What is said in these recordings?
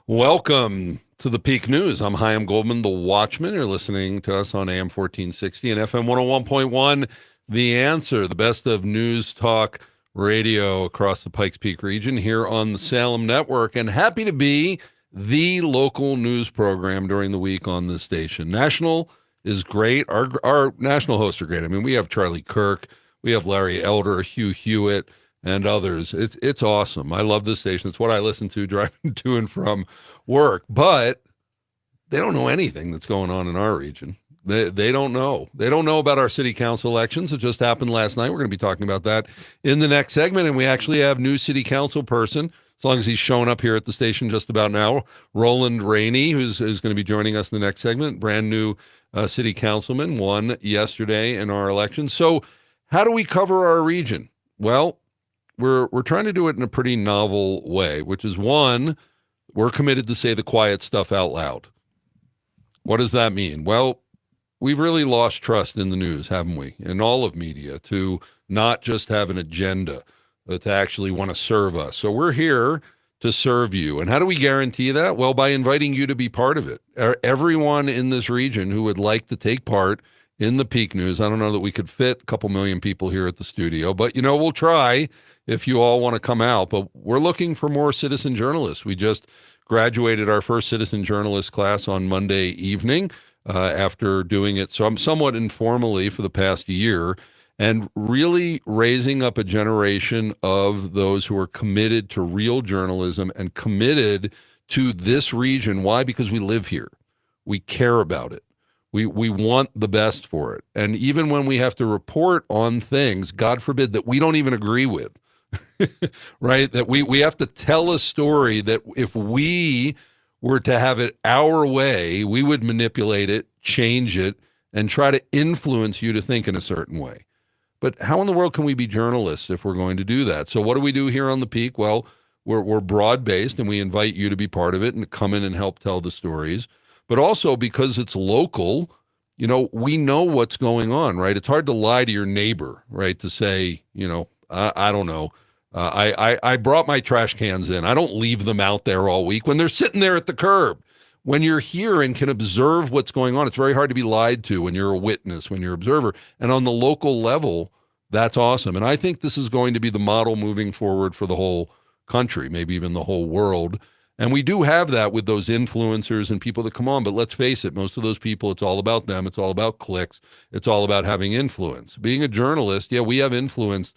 Welcome to the Peak News. I'm Chaim Goldman, the Watchman. You're listening to us on AM 1460 and FM 101.1. The Answer, the best of news talk radio across the Pikes Peak region here on the Salem Network. And happy to be the local news program during the week on this station. National is great. Our national hosts are great. I mean, we have Charlie Kirk, we have Larry Elder, Hugh Hewitt, and others. It's awesome. I love this station. It's what I listen to driving to and from work. But they don't know anything that's going on in our region. They don't know. They don't know about our city council elections. It just happened last night. We're going to be talking about that in the next segment. And we actually have new city council person, as long as he's showing up here at the station just about now, Roland Rainey, who's going to be joining us in the next segment. Brand new city councilman, won yesterday in our election. So how do we cover our region? Well, we're trying to do it in a pretty novel way, which is, one, we're committed to say the quiet stuff out loud. What does that mean? Well, we've really lost trust in the news, haven't we? In all of media, to not just have an agenda, but to actually want to serve us. So we're here to serve you. And how do we guarantee that? Well, by inviting you to be part of it. Everyone in this region who would like to take part in the Peak News. I don't know that we could fit a couple million people here at the studio, but, we'll try if you all want to come out. But we're looking for more citizen journalists. We just graduated our first citizen journalist class on Monday evening after doing it somewhat informally for the past year, and really raising up a generation of those who are committed to real journalism and committed to this region. Why? Because we live here. We care about it. We want the best for it. And even when we have to report on things, God forbid, that we don't even agree with, right? That we have to tell a story that if we were to have it our way, we would manipulate it, change it, and try to influence you to think in a certain way. But how in the world can we be journalists if we're going to do that? So what do we do here on the Peak? Well, we're broad-based, and we invite you to be part of it and come in and help tell the stories. But also, because it's local, we know what's going on, right? It's hard to lie to your neighbor, right? To say, I don't know. I brought my trash cans in. I don't leave them out there all week when they're sitting there at the curb. When you're here and can observe what's going on, it's very hard to be lied to when you're a witness, when you're an observer. And on the local level, that's awesome. And I think this is going to be the model moving forward for the whole country, maybe even the whole world. And we do have that with those influencers and people that come on. But let's face it, most of those people, it's all about them. It's all about clicks. It's all about having influence. Being a journalist, yeah, we have influence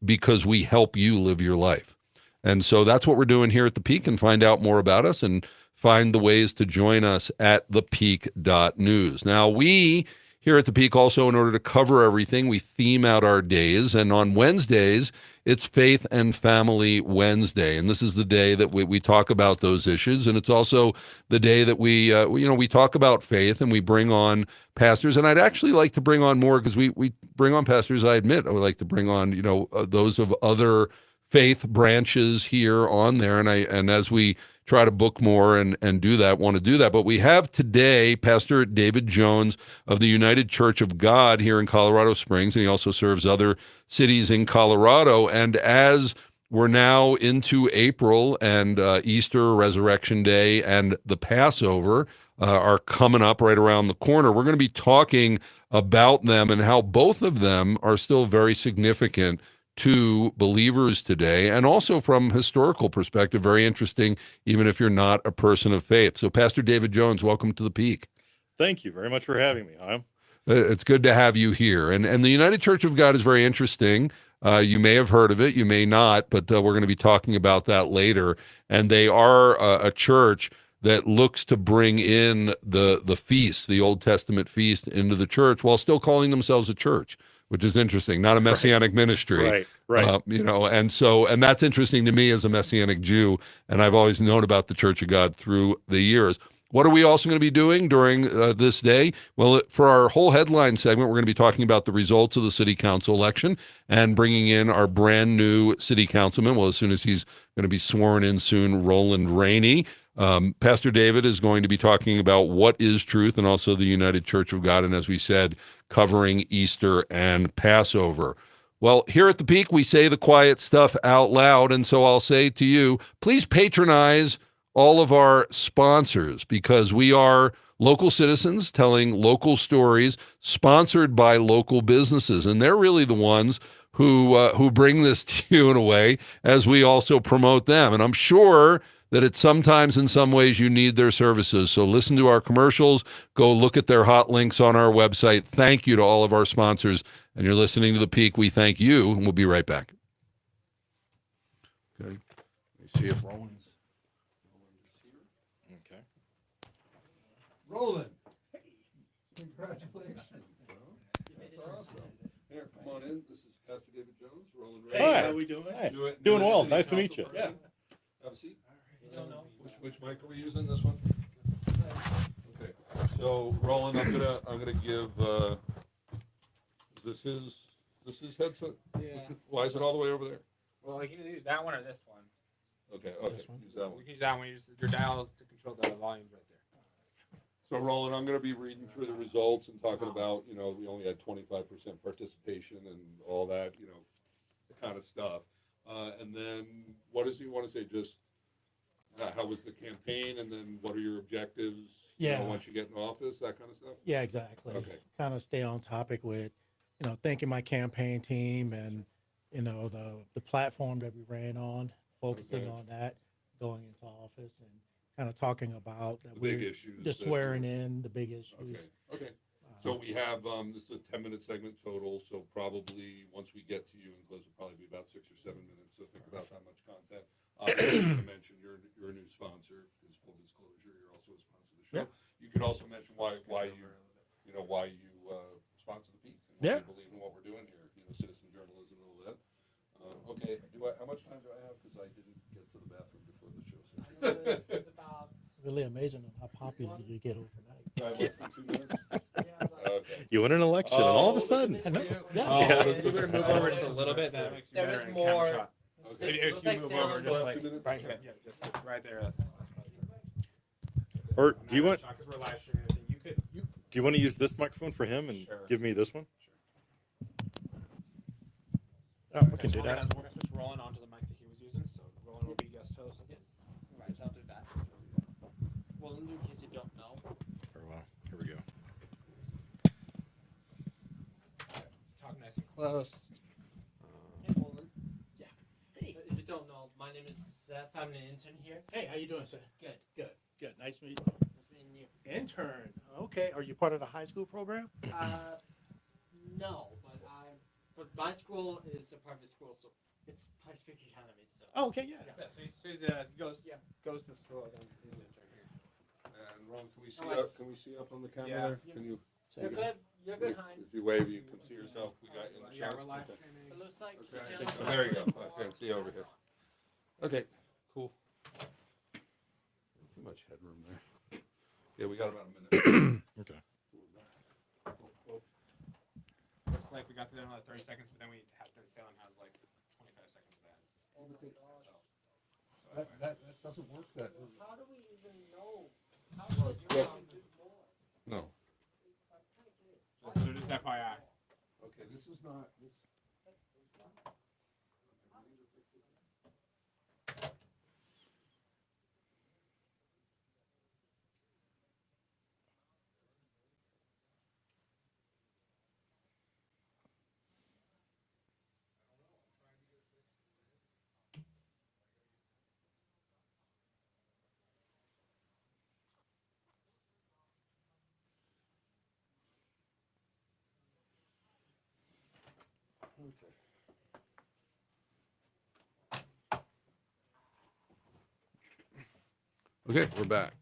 because we help you live your life. And so that's what we're doing here at the Peak. And find out more about us and find the ways to join us at thepeak.news. Now, we here at the Peak also, in order to cover everything, we theme out our days. And on Wednesdays, it's Faith and Family Wednesday. And this is the day that we talk about those issues. And it's also the day that we talk about faith and we bring on pastors. And I'd actually like to bring on more, because we bring on pastors, I admit. I would like to bring on, those of other faith branches here on there. And as we try to book more and want to do that. But we have today Pastor David Jones of the United Church of God here in Colorado Springs, and he also serves other cities in Colorado. And as we're now into April, and Easter, Resurrection Day, and the Passover are coming up right around the corner, we're going to be talking about them and how both of them are still very significant to believers today, and also from historical perspective, very interesting, even if you're not a person of faith. So Pastor David Jones, welcome to the Peak. Thank you very much for having me, Chaim. It's good to have you here. And the United Church of God is very interesting. You may have heard of it, you may not, but we're going to be talking about that later. And they are a church that looks to bring in the feast, the Old Testament feast, into the church while still calling themselves a church, which is interesting, not a messianic ministry. Right. And that's interesting to me as a Messianic Jew, and I've always known about the Church of God through the years. What are we also going to be doing during this day? Well, for our whole headline segment, we're going to be talking about the results of the city council election and bringing in our brand new city councilman. Well, as soon as he's going to be sworn in soon, Roland Rainey. Pastor David is going to be talking about what is truth and also the United Church of God. And as we said, covering Easter and Passover. Well, here at the Peak, we say the quiet stuff out loud. And so I'll say to you, please patronize all of our sponsors, because we are local citizens telling local stories sponsored by local businesses. And they're really the ones who bring this to you in a way as we also promote them. And I'm sure that it's sometimes in some ways you need their services. So listen to our commercials, go look at their hot links on our website. Thank you to all of our sponsors. And you're listening to The Peak. We thank you, and we'll be right back. Okay. Let me see if Roland's here. Okay. Roland. Hey, congratulations. That's awesome. Here, come on in. This is Pastor David Jones. Roland Ray. Hi. How are we doing? Hi. Do Doing it. well. City Nice to council meet you. person. Have a seat. You don't know? Which mic are we using? This one? Okay. So Roland, I'm gonna give this is headset. Yeah. Why is it all the way over there? Well, you can either use that one or this one. Okay. This one? Use that one. You can use that one. Your dials to control the volumes right there. So Roland, I'm going to be reading through the results and talking about, we only had 25% participation and all that, the kind of stuff. And then what does he want to say? Just how was the campaign, and then what are your objectives? Once you get in office, that kind of stuff. Yeah, exactly. Okay. Kind of stay on topic with, thanking my campaign team and, the platform that we ran on, focusing Okay. on that, going into office and kind of talking about that The big issues. the swearing in, the big issues. Okay. So we have this is a 10-minute segment total. So probably once we get to you and close, it'll probably be about 6 or 7 minutes. So think about that much content. I'm going to mention you're a new sponsor. Because full disclosure, you're also a sponsor of the show. Yeah. You could also mention why you sponsor the Peak and why Yeah. you believe in what we're doing here. Citizen journalism and all that. Okay. How much time do I have? Because I didn't get to the bathroom before the show. It's about Really amazing how popular you get overnight. Less than 2 minutes. Okay. You win an election, and all of a sudden. I know. If you were to move over just a little bit, that makes you There better is in more- camera shot. Okay. If Looks you like move Salem over was just like 2 minutes. Right here. yeah, just right there. That's Or do you want Because we're live streaming everything. do you want to use this microphone for him and Sure. give me this one? Oh, we can do that. We're gonna switch Roland onto the mic that he was using, so Roland will be guest host. Yes. Right, I'll do that. Well, in case you don't know. Very well. Here we go. Let's talk nice and close. Hey, Roland. Yeah. Hey. If you don't know, my name is Seth. I'm an intern here. Hey, how you doing, sir? Good. Good. Nice to meet you. Nice meeting you. Intern. Okay. Are you part of the high school program? No, but my school is a private school, so it's Pikes Academy. So. Oh, okay. Yeah. Yeah, so he's goes to school again. He's an intern here. And Ron, can we see Alright. up? Can we see up on the camera Yeah. there? Can you? You're good. You're good, Hein. If you wave, you can see yourself. We got you in the Yeah, shot. we're live Okay. streaming. It looks like. Okay. Salem So there you go. was I can see over here. Okay. Cool. Too much headroom there. Yeah, we got about a minute. Okay. Looks like we got to another 30 seconds, but then Salem has like 25 seconds of ads. That doesn't work. How do we even know? How do we Yeah. do more? No. So just FYI. Okay. This is not. Okay, we're back.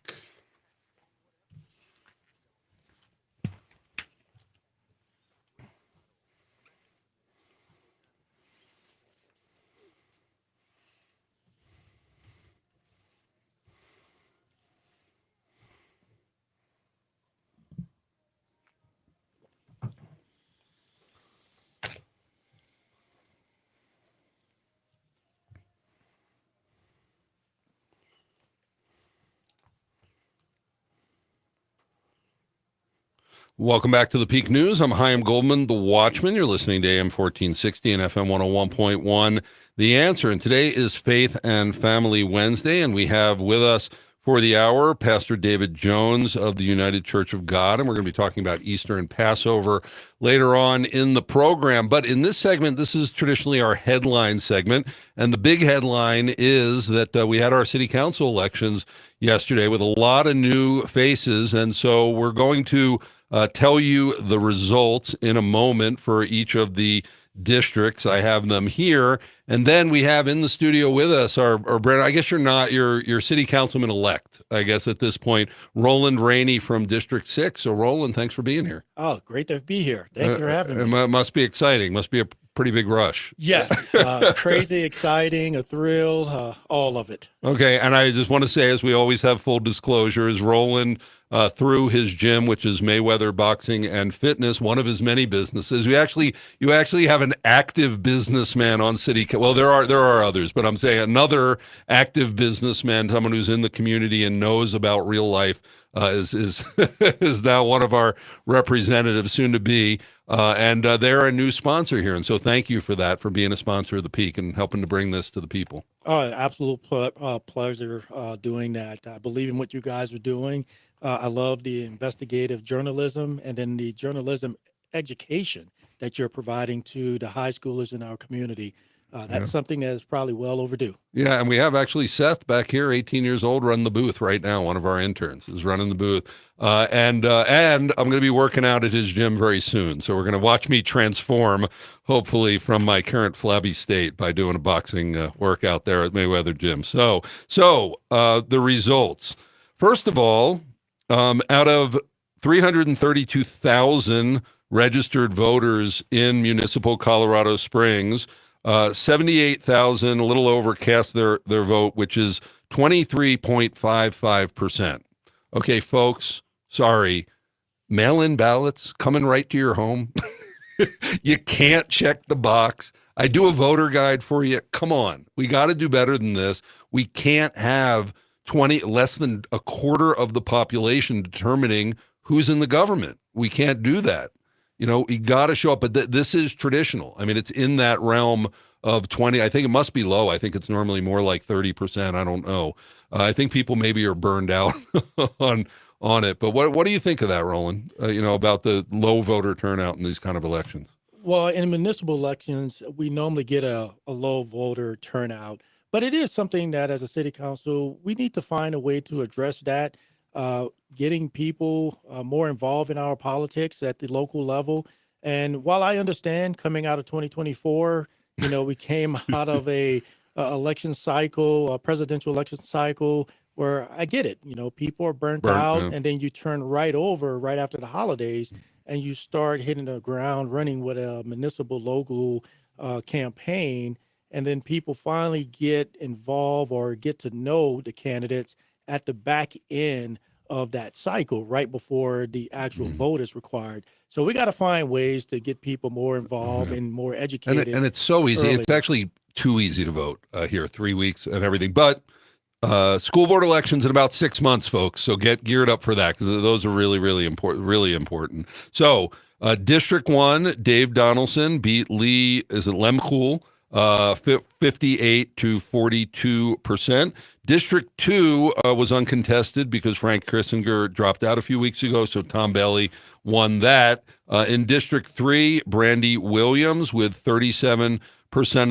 Welcome back to the Peak News. I'm Chaim Goldman, the Watchman. You're listening to AM 1460 and FM 101.1. The Answer. And today is Faith and Family Wednesday, and we have with us for the hour, Pastor David Jones of the United Church of God, and we're going to be talking about Easter and Passover later on in the program. But in this segment, this is traditionally our headline segment, and the big headline is that we had our city council elections yesterday with a lot of new faces, and so we're going to tell you the results in a moment for each of the districts. I have them here. And then we have in the studio with us our Brandon, I guess you're not, your city councilman-elect, I guess at this point, Roland Rainey from District 6. So Roland, thanks for being here. Oh, great to be here. Thank you for having me. It must be exciting. Must be a pretty big rush. Yeah, crazy, exciting, a thrill, all of it. Okay, and I just want to say, as we always have full disclosures, Roland, through his gym, which is Mayweather Boxing and Fitness, one of his many businesses. You actually have an active businessman on city. Well, there are others, but I'm saying another active businessman, someone who's in the community and knows about real life, is is now one of our representatives, soon to be. And they're a new sponsor here. And so thank you for that, for being a sponsor of the Peak and helping to bring this to the people. Oh, absolute pleasure doing that. I believe in what you guys are doing. I love the investigative journalism and then the journalism education that you're providing to the high schoolers in our community. That's something that is probably well overdue. Yeah, and we have actually Seth back here, 18 years old, running the booth right now. One of our interns is running the booth. And I'm going to be working out at his gym very soon. So we're going to watch me transform, hopefully, from my current flabby state by doing a boxing workout there at Mayweather Gym. So the results. First of all, out of 332,000 registered voters in municipal Colorado Springs, 78,000, a little over, cast their vote, which is 23.55%. Okay, folks, sorry. Mail-in ballots coming right to your home. You can't check the box. I do a voter guide for you. Come on. We got to do better than this. We can't have less than a quarter of the population determining who's in the government. We can't do that. You know, you got to show up. But this is traditional. I mean, it's in that realm of 20. I think it must be low. I think it's normally more like 30%. I don't know. I think people maybe are burned out on it. But what do you think of that, Roland? About the low voter turnout in these kind of elections? Well, in municipal elections, we normally get a low voter turnout. But it is something that as a city council, we need to find a way to address that, getting people more involved in our politics at the local level. And while I understand coming out of 2024, we came out of a election cycle, a presidential election cycle, where I get it. People are burnt out, yeah. and then you turn right over right after the holidays, and you start hitting the ground running with a municipal local campaign. And then people finally get involved or get to know the candidates at the back end of that cycle, right before the actual vote is required. So we got to find ways to get people more involved and more educated. And it's so easy. early. It's actually too easy to vote here, 3 weeks and everything. But school board elections in about 6 months, folks. So get geared up for that, because those are really, really important. Really important. So District 1, Dave Donaldson beat Lemkool 58 to 42%. District 2 was uncontested because Frank Kissinger dropped out a few weeks ago, so Tom Bailey won that. In District 3, Brandy Williams with 37%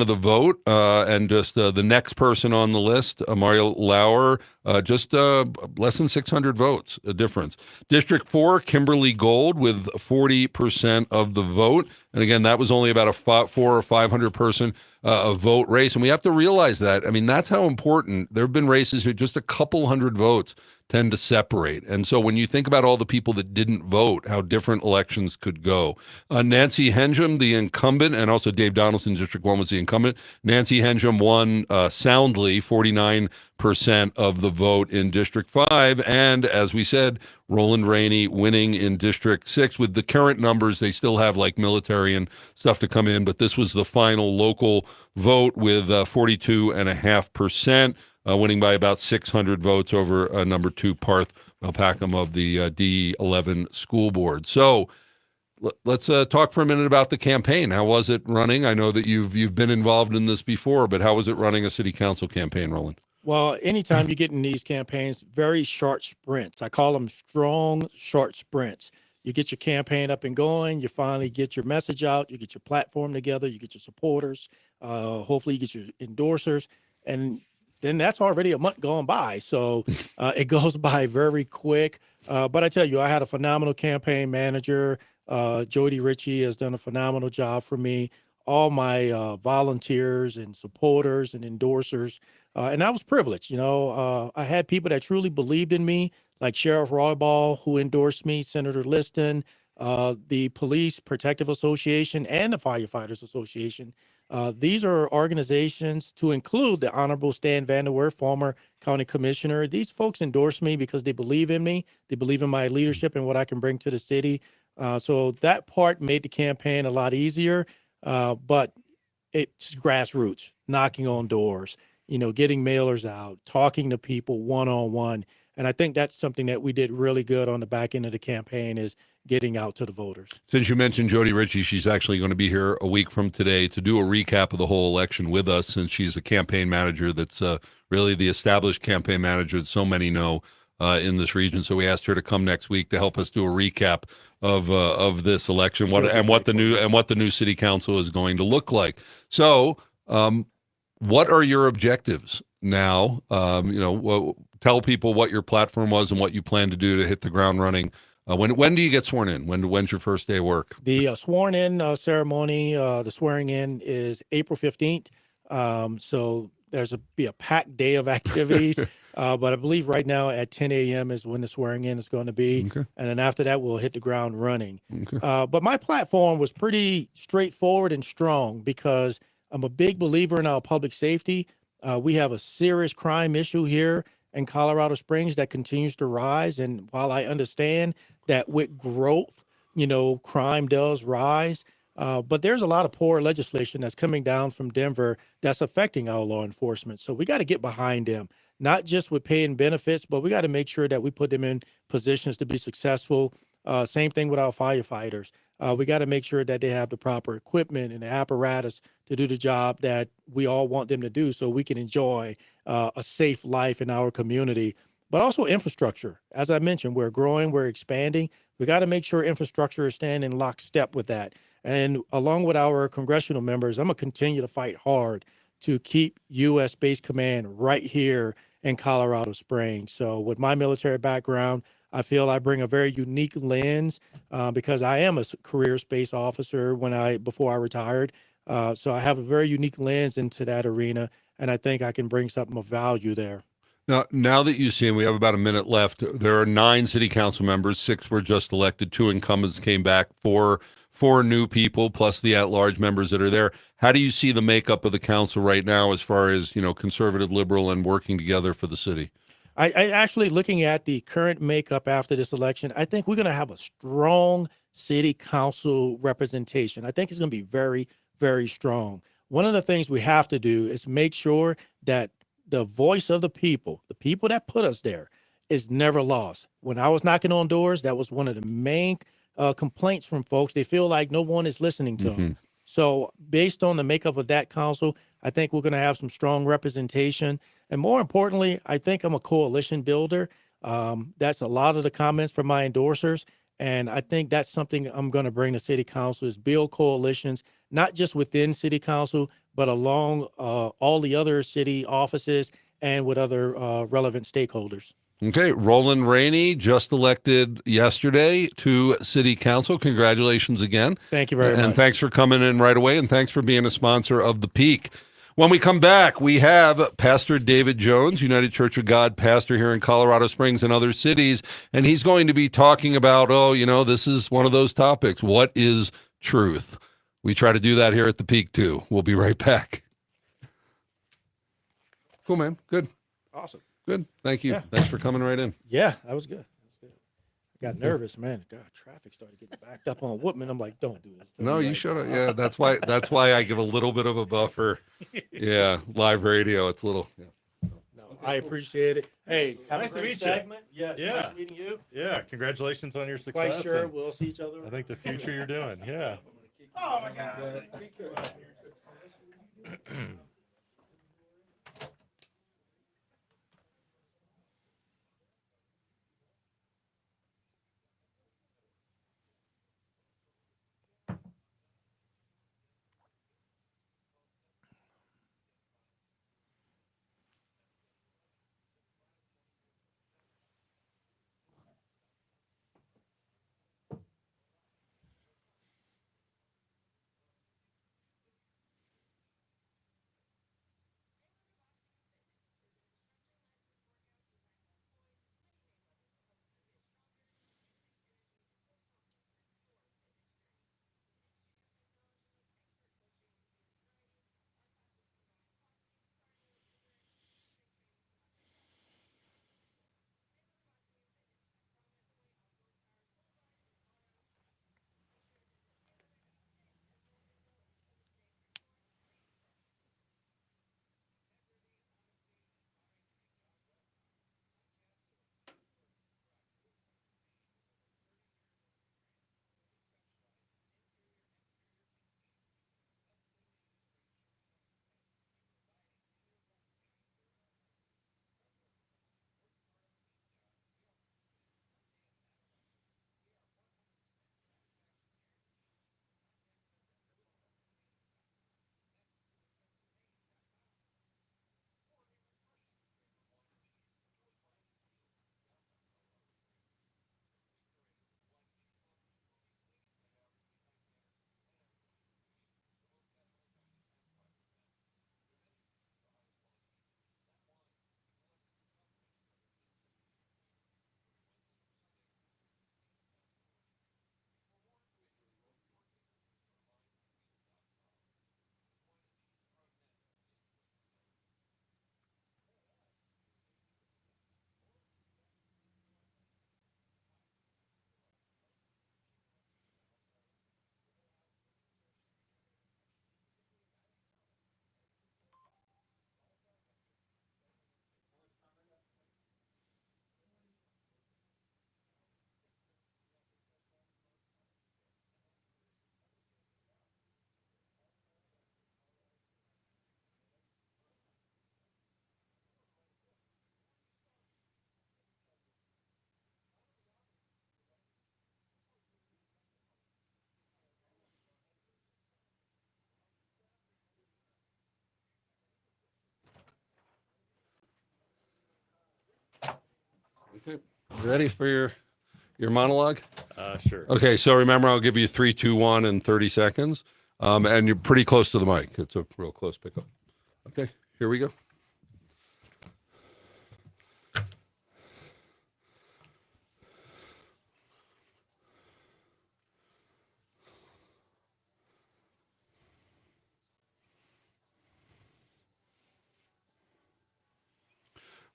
of the vote, and just the next person on the list, Mario Lauer, just less than 600 votes, a difference. District 4, Kimberly Gold with 40% of the vote. And again, that was only about a 400 or 500 person vote race. And we have to realize that. I mean, that's how important. There have been races who just a couple hundred votes tend to separate. And so when you think about all the people that didn't vote, how different elections could go. Nancy Hensham, the incumbent, and also Dave Donaldson, District 1 was the incumbent. Nancy Hensham won soundly, 49% of the vote in District 5. And as we said, Roland Rainey winning in District 6. With the current numbers, they still have like military and stuff to come in, but this was the final local vote with 42.5%. Winning by about 600 votes over number 2 Parth Malpacum of the D11 school board. So let's talk for a minute about the campaign. How was it running? I know that you've been involved in this before, but how was it running a city council campaign, Roland? Well, anytime you get in these campaigns, very short sprints. I call them strong, short sprints. You get your campaign up and going. You finally get your message out. You get your platform together. You get your supporters. Hopefully, you get your endorsers, and then that's already a month gone by. So it goes by very quick. But I tell you, I had a phenomenal campaign manager. Jody Ritchie has done a phenomenal job for me. All my volunteers and supporters and endorsers. And I was privileged. I had people that truly believed in me, like Sheriff Roybal, who endorsed me, Senator Liston, the Police Protective Association, and the Firefighters Association. These are organizations to include the Honorable Stan Vanderwerf, former county commissioner. These folks endorse me because they believe in me. They believe in my leadership and what I can bring to the city. So that part made the campaign a lot easier. But it's grassroots, knocking on doors, getting mailers out, talking to people one-on-one. And I think that's something that we did really good on the back end of the campaign is getting out to the voters. Since you mentioned Jody Ritchie, she's actually going to be here a week from today to do a recap of the whole election with us, since she's a campaign manager that's really the established campaign manager that so many know in this region. So we asked her to come next week to help us do a recap of this election, what the new city council is going to look like. So, what are your objectives now? Tell people what your platform was and what you plan to do to hit the ground running. When do you get sworn in? When's your first day of work? The sworn in ceremony, the swearing in is April 15th. So there's be a packed day of activities. But I believe right now at 10 a.m. is when the swearing in is going to be. Okay. And then after that, we'll hit the ground running. Okay. But my platform was pretty straightforward and strong because I'm a big believer in our public safety. We have a serious crime issue here in Colorado Springs that continues to rise. And while I understand that with growth, crime does rise. But there's a lot of poor legislation that's coming down from Denver that's affecting our law enforcement. So we got to get behind them, not just with paying benefits, but we got to make sure that we put them in positions to be successful. Same thing with our firefighters. We got to make sure that they have the proper equipment and the apparatus to do the job that we all want them to do so we can enjoy a safe life in our community. But also infrastructure. As I mentioned, we're growing, we're expanding. We got to make sure infrastructure is staying in lockstep with that. And along with our congressional members, I'm going to continue to fight hard to keep U.S. Space Command right here in Colorado Springs. So with my military background, I feel I bring a very unique lens because I am a career space officer before I retired. So I have a very unique lens into that arena, and I think I can bring something of value there. Now that you see, and we have about a minute left, there are 9 city council members. 6 were just elected. 2 incumbents came back. 4 new people, plus the at-large members that are there. How do you see the makeup of the council right now as far as, conservative, liberal, and working together for the city? I actually, looking at the current makeup after this election, I think we're going to have a strong city council representation. I think it's going to be very, very strong. One of the things we have to do is make sure that the voice of the people that put us there, is never lost. When I was knocking on doors, that was one of the main complaints from folks. They feel like no one is listening to them. So based on the makeup of that council, I think we're going to have some strong representation. And more importantly, I think I'm a coalition builder. That's a lot of the comments from my endorsers. And I think that's something I'm going to bring to city council is build coalitions, not just within city council, but along all the other city offices and with other relevant stakeholders. Okay, Roland Rainey just elected yesterday to city council. Congratulations again. Thank you very much. And thanks for coming in right away, and thanks for being a sponsor of The Peak. When we come back, we have Pastor David Jones, United Church of God pastor here in Colorado Springs and other cities, and he's going to be talking about, this is one of those topics. What is truth? We try to do that here at The Peak, too. We'll be right back. Cool, man. Good. Awesome. Good. Thank you. Yeah. Thanks for coming right in. Yeah, that was good. I got nervous, man. God, traffic started getting backed up on Woodman. I'm like, don't do this. No, you should have. Yeah, that's why I give a little bit of a buffer. Yeah, live radio. It's a little. Yeah. No, I appreciate it. Hey, have Nice a to great meet you. segment. Yeah, Yeah. nice meeting you. Yeah, congratulations on your success. Quite sure and we'll see each other. I think the future you're doing. Yeah. Oh my God. Be good. Okay. Ready for your monologue? Sure. Okay, so remember, I'll give you 3, 2, 1 in 30 seconds. And you're pretty close to the mic. It's a real close pickup. Okay, here we go.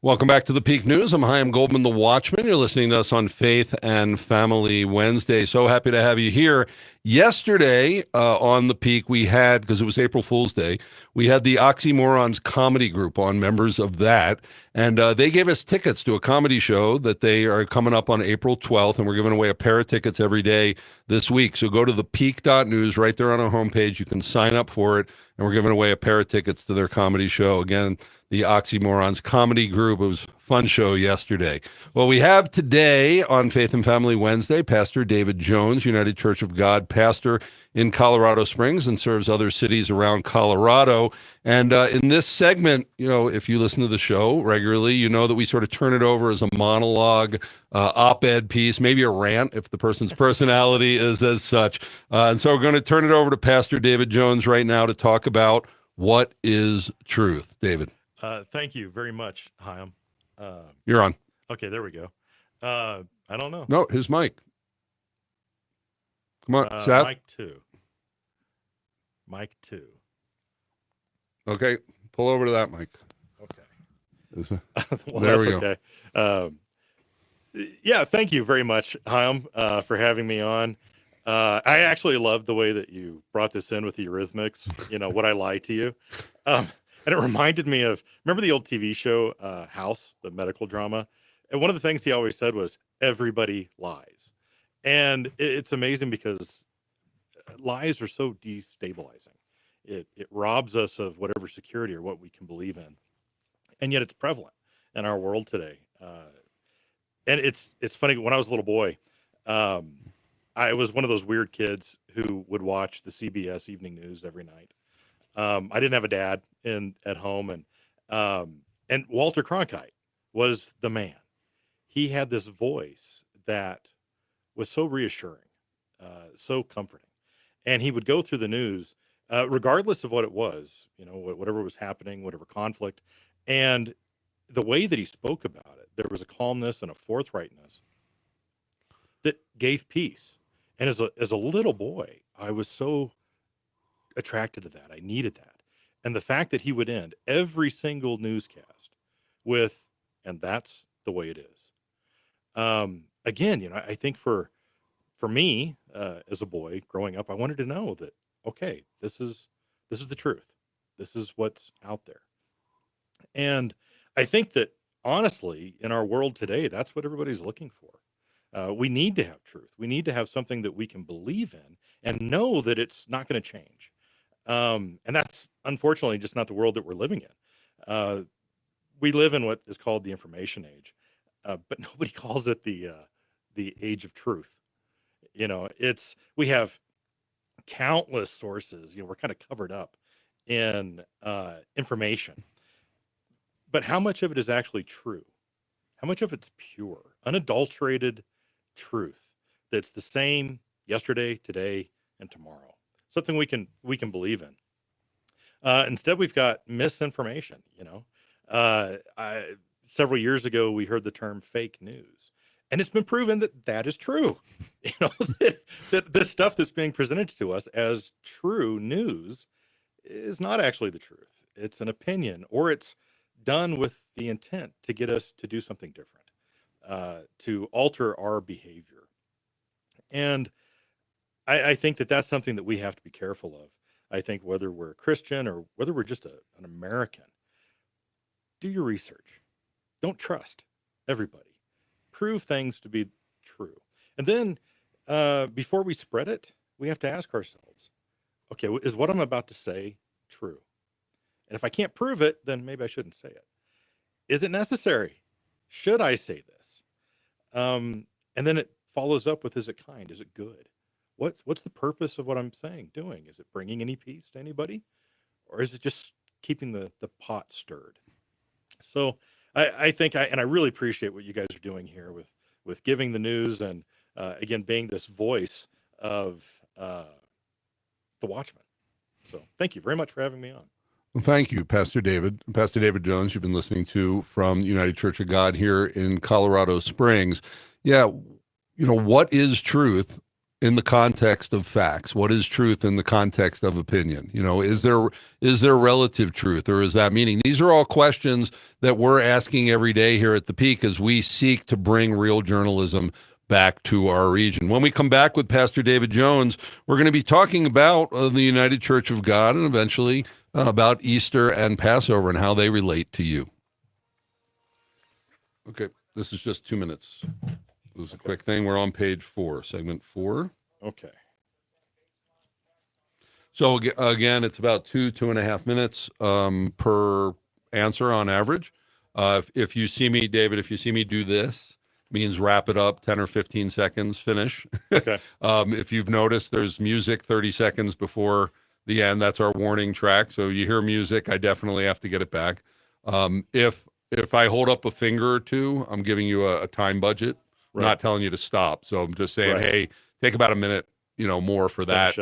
Welcome back to the Peak News. I'm Chaim Goldman, the Watchman. You're listening to us on Faith and Family Wednesday. So happy to have you here. Yesterday on the Peak, we had, because it was April Fool's Day, we had the Oxymorons comedy group on, members of that, and they gave us tickets to a comedy show that they are coming up on April 12th, and we're giving away a pair of tickets every day this week. So go to thepeak.news right there on our homepage. You can sign up for it, and we're giving away a pair of tickets to their comedy show. Again, the Oxymorons comedy group. It was a fun show yesterday. Well, we have today on Faith and Family Wednesday, Pastor David Jones, United Church of God pastor in Colorado Springs and serves other cities around Colorado. And in this segment, you know, if you listen to the show regularly, you know that we sort of turn it over as a monologue, op-ed piece, maybe a rant if the person's personality is as such. And so we're going to turn it over to Pastor David Jones right now to talk about what is truth. David. Thank you very much, Chaim. You're on. Okay, there we go. I don't know. No, his mic. Come on, Seth. Mic 2. Okay, pull over to that mic. Okay. Well, there we go. Okay. Yeah, thank you very much, Chaim, for having me on. I actually love the way that you brought this in with the Eurythmics, you know, Would I Lie to You? And it reminded me of, remember the old TV show, House, the medical drama? And one of the things he always said was, everybody lies. And it's amazing because lies are so destabilizing. It robs us of whatever security or what we can believe in. And yet it's prevalent in our world today. And it's funny, when I was a little boy, I was one of those weird kids who would watch the CBS evening news every night. I didn't have a dad at home, and Walter Cronkite was the man. He had this voice that was so reassuring, so comforting, and he would go through the news, regardless of what it was, you know, whatever was happening, whatever conflict, and the way that he spoke about it, there was a calmness and a forthrightness that gave peace. And as a little boy, I was so attracted to that. I needed that. And the fact that he would end every single newscast with, and that's the way it is. Again, you know, I think for me, as a boy growing up, I wanted to know that, okay, this is the truth. This is what's out there. And I think that honestly, in our world today, that's what everybody's looking for. We need to have truth. We need to have something that we can believe in and know that it's not going to change. And that's unfortunately just not the world that we're living in. We live in what is called the information age, but nobody calls it the age of truth. You know, we have countless sources. You know, we're kind of covered up in information, but how much of it is actually true? How much of it's pure, unadulterated truth that's the same yesterday, today, and tomorrow? Something we can believe in. Instead, we've got misinformation. You know, several years ago we heard the term fake news, and it's been proven that is true. You know, that the stuff that's being presented to us as true news is not actually the truth. It's an opinion, or it's done with the intent to get us to do something different, to alter our behavior. And I think that that's something that we have to be careful of. I think whether we're a Christian or whether we're just an American, do your research. Don't trust everybody. Prove things to be true. And then before we spread it, we have to ask ourselves, okay, is what I'm about to say true? And if I can't prove it, then maybe I shouldn't say it. Is it necessary? Should I say this? And then it follows up with, is it kind? Is it good? What's the purpose of what I'm saying, doing? Is it bringing any peace to anybody? Or is it just keeping the pot stirred? So I think and I really appreciate what you guys are doing here with giving the news and again being this voice of the Watchman. So thank you very much for having me on. Well, thank you, Pastor David. Pastor David Jones, you've been listening to from United Church of God here in Colorado Springs. Yeah, what is truth in the context of facts? What is truth in the context of opinion? Is there relative truth, or is that meaning? These are all questions that we're asking every day here at the Peak as we seek to bring real journalism back to our region. When we come back with Pastor David Jones, we're going to be talking about the United Church of God and eventually about Easter and Passover and how they relate to you. Okay, this is just 2 minutes. This is a quick thing. We're on page 4, segment 4. Okay. So again, it's about 2.5 minutes per answer on average. If you see me, David, if you see me do this, means wrap it up 10 or 15 seconds, finish. Okay. If you've noticed, there's music 30 seconds before the end. That's our warning track. So you hear music, I definitely have to get it back. If I hold up a finger or two, I'm giving you a time budget. I'm not telling you to stop. So I'm just saying, hey, take about a minute, more for that,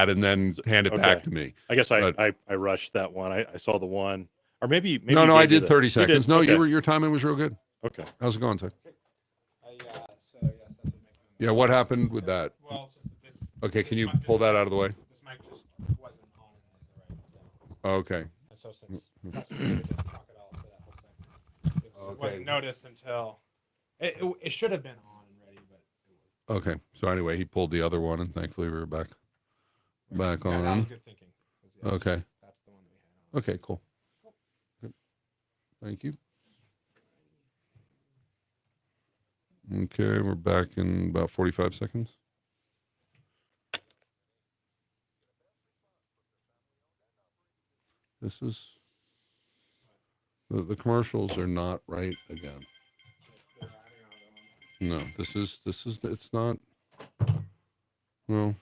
and then hand it back to me. I guess I rushed that one. I saw the one, or maybe no, I did 30 seconds. No, okay. your timing was real good. Okay. How's it going, sir? That's Yeah, what happened with that? Well, it's just this. Okay, can you pull that out of the way? This mic just wasn't on in the right. Okay. And so since Pastor David didn't talk at all for that whole thing, it wasn't noticed until it should have been on and ready, but it was. Okay. So anyway, he pulled the other one, and thankfully we were back on. That was good thinking. Okay. That's the one that we had on. Okay, cool. Good. Thank you. Okay, we're back in about 45 seconds. This is the commercials are not right again. No, this is it's not. Well.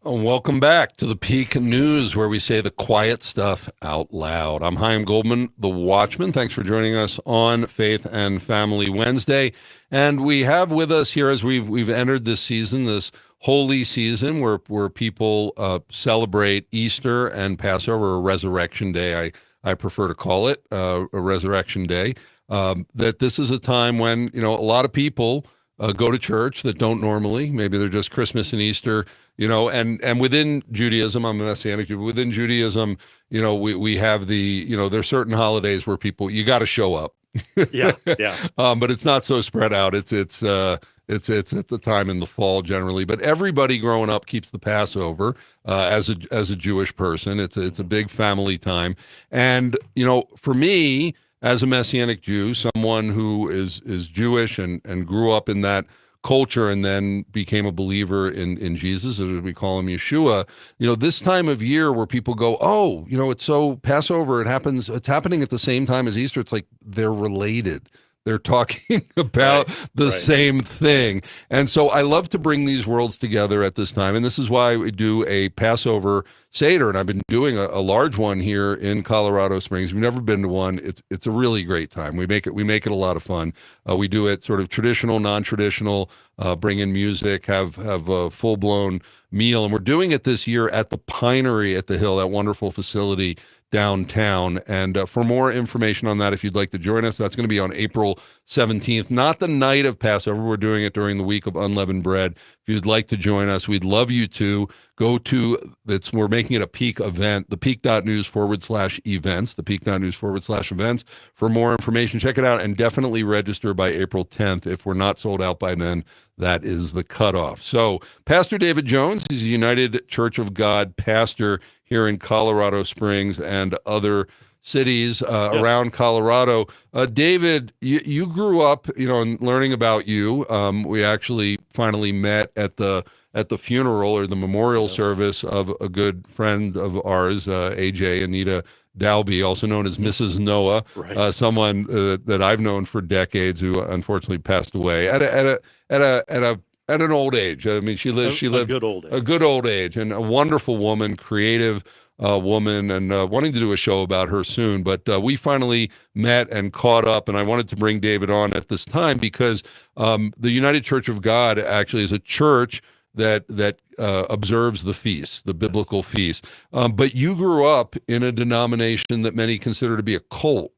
Welcome back to the Peak News, where we say the quiet stuff out loud. I'm Chaim Goldman, the Watchman. Thanks for joining us on Faith and Family Wednesday. And we have with us here, as we've entered this season, this holy season where people celebrate Easter and Passover, or Resurrection Day, I prefer to call it a Resurrection Day. That this is a time when a lot of people go to church that don't normally. Maybe they're just Christmas and Easter. And within Judaism, I'm a Messianic Jew. Within Judaism, we have there's certain holidays where you got to show up. Yeah. But it's not so spread out. It's at the time in the fall generally. But everybody growing up keeps the Passover as a Jewish person. It's a big family time. And for me, as a Messianic Jew, someone who is Jewish and grew up in that culture and then became a believer in Jesus, as we call him, Yeshua, this time of year where people go, oh, it's so Passover, it's happening at the same time as Easter. It's like they're related. They're talking about the same thing. And so I love to bring these worlds together at this time. And this is why we do a Passover Seder. And I've been doing a large one here in Colorado Springs. If you've never been to one, it's a really great time. We make it a lot of fun. We do it sort of traditional, non-traditional, bring in music, have a full-blown meal. And we're doing it this year at the Pinery at the Hill, that wonderful facility downtown. And for more information on that, if you'd like to join us, that's going to be on April 17th, not the night of Passover. We're doing it during the week of unleavened bread. If you'd like to join us, we'd love you to go to we're making it a Peak event, the peak.news/events, the peak.news/events for more information. Check it out and definitely register by April 10th. If we're not sold out by then, that is the cutoff. So Pastor David Jones, he's a United Church of God pastor here in Colorado Springs and other cities around Colorado. David, you grew up, and learning about you, we actually finally met at the funeral or the memorial service of a good friend of ours, AJ, Anita Dalby, also known as Mrs. Noah, Right. someone that I've known for decades who unfortunately passed away at an old age. I mean, she lived A good old age. a good old age, and a wonderful woman, creative woman, and wanting to do a show about her soon. But we finally met and caught up, and I wanted to bring David on at this time because the United Church of God actually is a church that observes the feast, the biblical feast. But you grew up in a denomination that many consider to be a cult.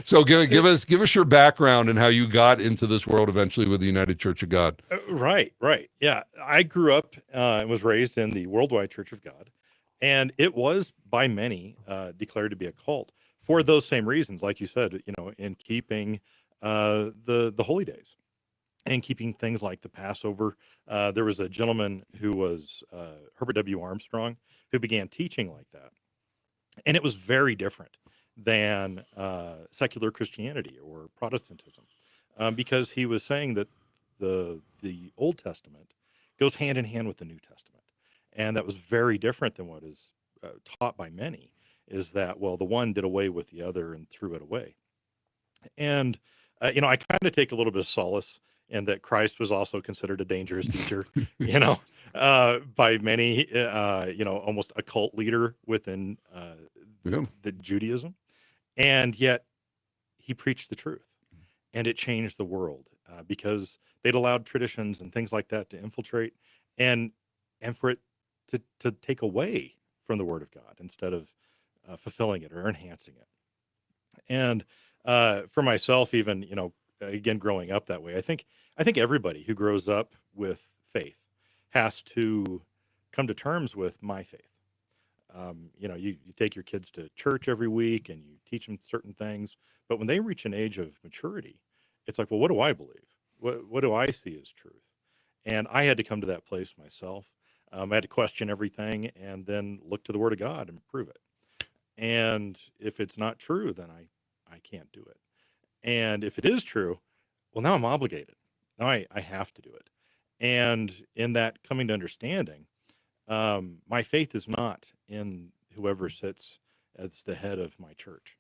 So give us your background and how you got into this world eventually with the United Church of God. Right. Yeah. I grew up and was raised in the Worldwide Church of God, and it was by many declared to be a cult for those same reasons, like you said, in keeping the holy days and keeping things like the Passover. There was a gentleman who was Herbert W. Armstrong who began teaching like that, and it was very different than secular Christianity or Protestantism, because he was saying that the Old Testament goes hand in hand with the New Testament, and that was very different than what is taught by many. Is that, well, the one did away with the other and threw it away, and I kind of take a little bit of solace in that Christ was also considered a dangerous teacher, by many, almost a cult leader within the Judaism, and yet he preached the truth, and it changed the world because they'd allowed traditions and things like that to infiltrate, and for it to take away from the Word of God instead of fulfilling it or enhancing it. And for myself, even again growing up that way, I think everybody who grows up with faith has to come to terms with my faith. You take your kids to church every week and you teach them certain things, but when they reach an age of maturity, it's like, well, what do I believe? What do I see as truth? And I had to come to that place myself. I had to question everything and then look to the Word of God and prove it. And if it's not true, then I can't do it. And if it is true, well, now I'm obligated. Now I have to do it. And in that coming to understanding, my faith is not in whoever sits as the head of my church,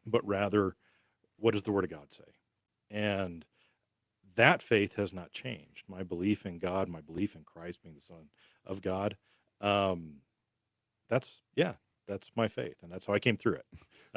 but rather, what does the Word of God say? And that faith has not changed. My belief in God, my belief in Christ being the Son of God, that's my faith, and that's how I came through it.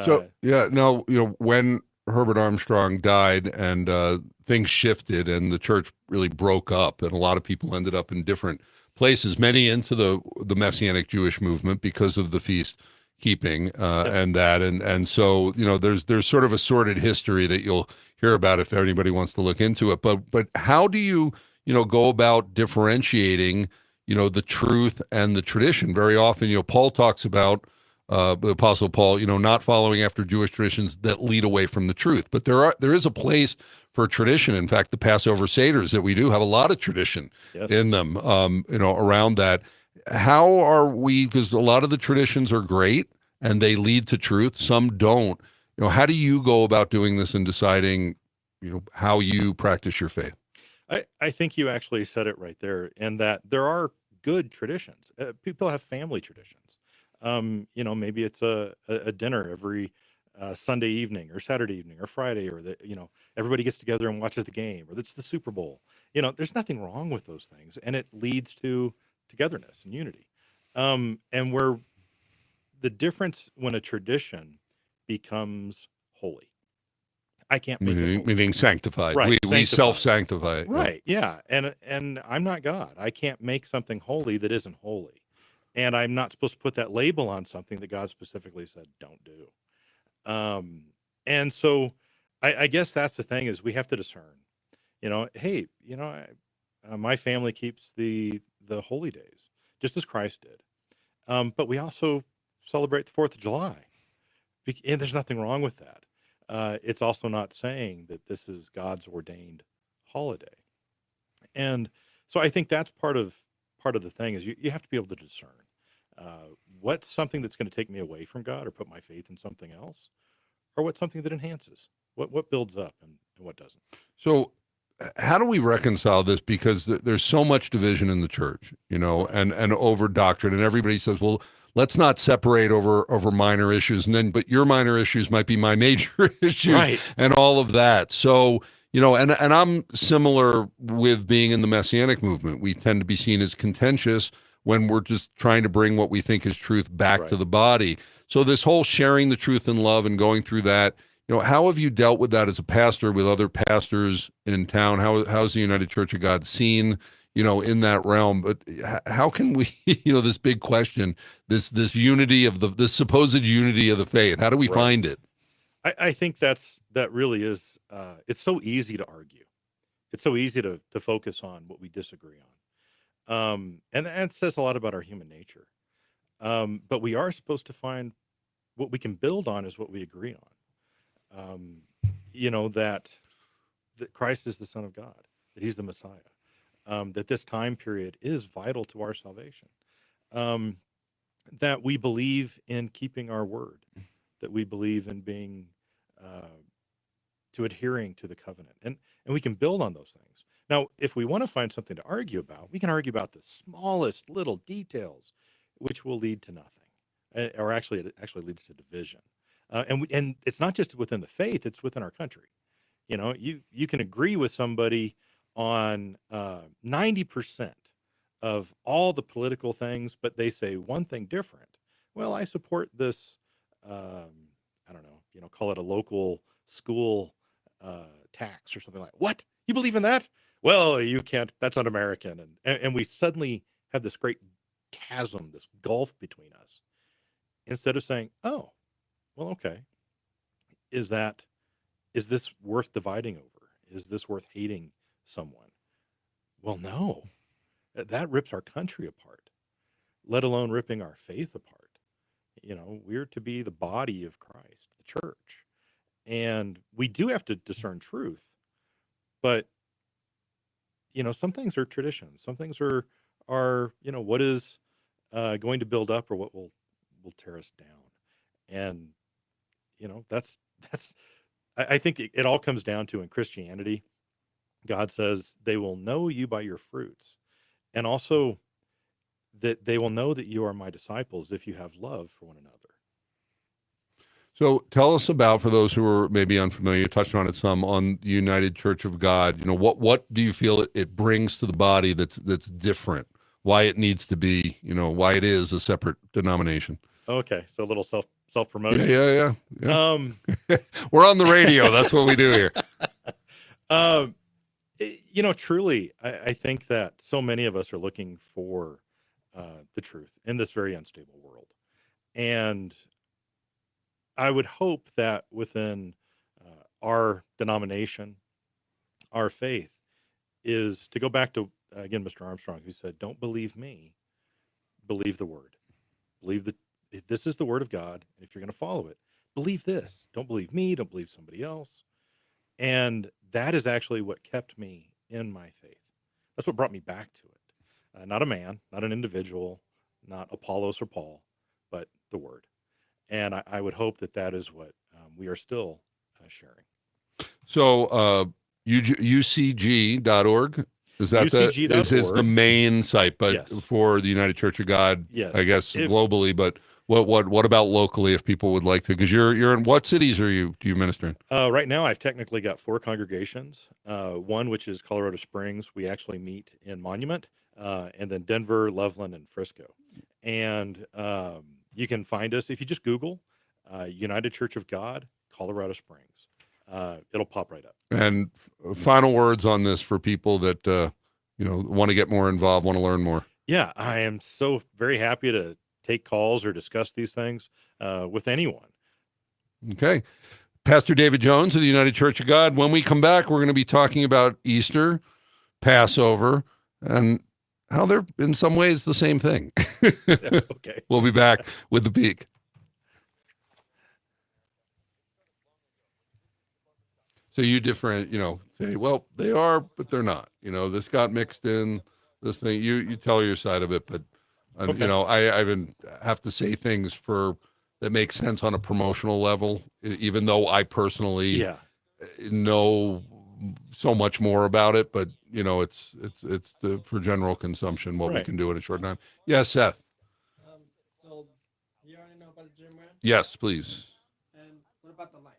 So now when Herbert Armstrong died and things shifted and the church really broke up, and a lot of people ended up in different places, many into the Messianic Jewish movement because of the feast keeping and so there's sort of a sordid history that you'll hear about if anybody wants to look into it. But how do you go about differentiating the truth and the tradition? Very often, Paul talks about the Apostle Paul, not following after Jewish traditions that lead away from the truth. But there is a place for tradition. In fact, the Passover Seders that we do have a lot of tradition in them, around that. How are we, because a lot of the traditions are great and they lead to truth, some don't. How do you go about doing this and deciding, how you practice your faith? I think you actually said it right there, in that there are good traditions. People have family traditions. Maybe it's a dinner every Sunday evening or Saturday evening or Friday, or everybody gets together and watches the game, or it's the Super Bowl. There's nothing wrong with those things, and it leads to togetherness and unity. And where the difference when a tradition becomes holy, I can't make it holy. Meaning sanctified. Right, We sanctified. self-sanctify it. Right, yeah. And I'm not God. I can't make something holy that isn't holy. And I'm not supposed to put that label on something that God specifically said don't do. And so I guess that's the thing, is we have to discern. Hey, my family keeps the holy days. just as Christ did. But we also celebrate the 4th of July. And there's nothing wrong with that. It's also not saying that this is God's ordained holiday. And so I think that's part of the thing is you have to be able to discern what's something that's going to take me away from God or put my faith in something else, or what's something that enhances, what builds up and what doesn't. So how do we reconcile this? Because there's so much division in the church, you know, and over doctrine, and everybody says, well, let's not separate over minor issues, and then, but your minor issues might be my major issues, Right. and all of that. So, you know, and I'm similar with being in the Messianic movement. We tend to be seen as contentious when we're just trying to bring what we think is truth back Right. to the body. So this whole sharing the truth in love and going through that, you know, how have you dealt with that as a pastor with other pastors in town? How's the United Church of God seen, you know, in that realm? But how can we, you know, this big question, this unity of this supposed unity of the faith, how do we Right. find it? I think that really is, it's so easy to argue. It's so easy to focus on what we disagree on. And that says a lot about our human nature. But we are supposed to find what we can build on is what we agree on. You know, that Christ is the Son of God, that he's the Messiah, that this time period is vital to our salvation, that we believe in keeping our word, that we believe in being, to adhering to the covenant. And we can build on those things. Now, if we want to find something to argue about, we can argue about the smallest little details, which will lead to nothing, or actually, it actually leads to division. And it's not just within the faith; it's within our country. You know, you can agree with somebody on 90% of all the political things, but they say one thing different. Well, I support this. I don't know. You know, call it a local school tax or something like. What? You believe in that? Well, you can't. That's un-American, and we suddenly have this great chasm, this gulf between us. Instead of saying, "Oh, well, okay, is this worth dividing over? Is this worth hating someone?" Well, no, that rips our country apart, let alone ripping our faith apart. You know, we're to be the body of Christ, the church, and we do have to discern truth. But, you know, some things are traditions. Some things are you know, what is going to build up or what will tear us down. And, you know, that's I think it all comes down to in Christianity, God says they will know you by your fruits, and also that they will know that you are my disciples if you have love for one another. So tell us about, for those who are maybe unfamiliar, you touched on it some, on the United Church of God. You know, what do you feel it brings to the body that's different? Why it needs to be, you know, why it is a separate denomination? Okay, so a little self promotion. Yeah. We're on the radio. That's what we do here. You know, truly, I think that so many of us are looking for the truth in this very unstable world, and I would hope that within our denomination, our faith is to go back to, again, Mr. Armstrong, who said, "Don't believe me, believe the word. Believe that this is the word of God, and if you're going to follow it, believe this. Don't believe me, don't believe somebody else." And that is actually what kept me in my faith. That's what brought me back to it. Not a man, not an individual, not Apollos or Paul, but the word. And I would hope that is what we are still sharing. So UCG.org, is that UCG.org is the main site, but yes. For the United Church of God, yes. I guess globally, but what about locally if people would like to? Because you're in what cities do you minister in? Right now, I've technically got 4 congregations. One which is Colorado Springs. We actually meet in Monument, and then Denver, Loveland, and Frisco. And you can find us if you just Google United Church of God, Colorado Springs. It'll pop right up. And final words on this for people that you know, want to get more involved, want to learn more. Yeah, I am so very happy to take calls or discuss these things with anyone. Okay. Pastor David Jones of the United Church of God. When we come back, we're going to be talking about Easter, Passover, and how they're in some ways the same thing. Okay. We'll be back with the peak. So you different, say, well, they are, but they're not. This got mixed in, this thing. You tell your side of it, but Okay. I even have to say things that make sense on a promotional level, even though I personally Yeah. know so much more about it. But it's for general consumption what we Right. can do in a short time. Yes, Seth. So you already know about the gym rat? Yes, please. And what about the length?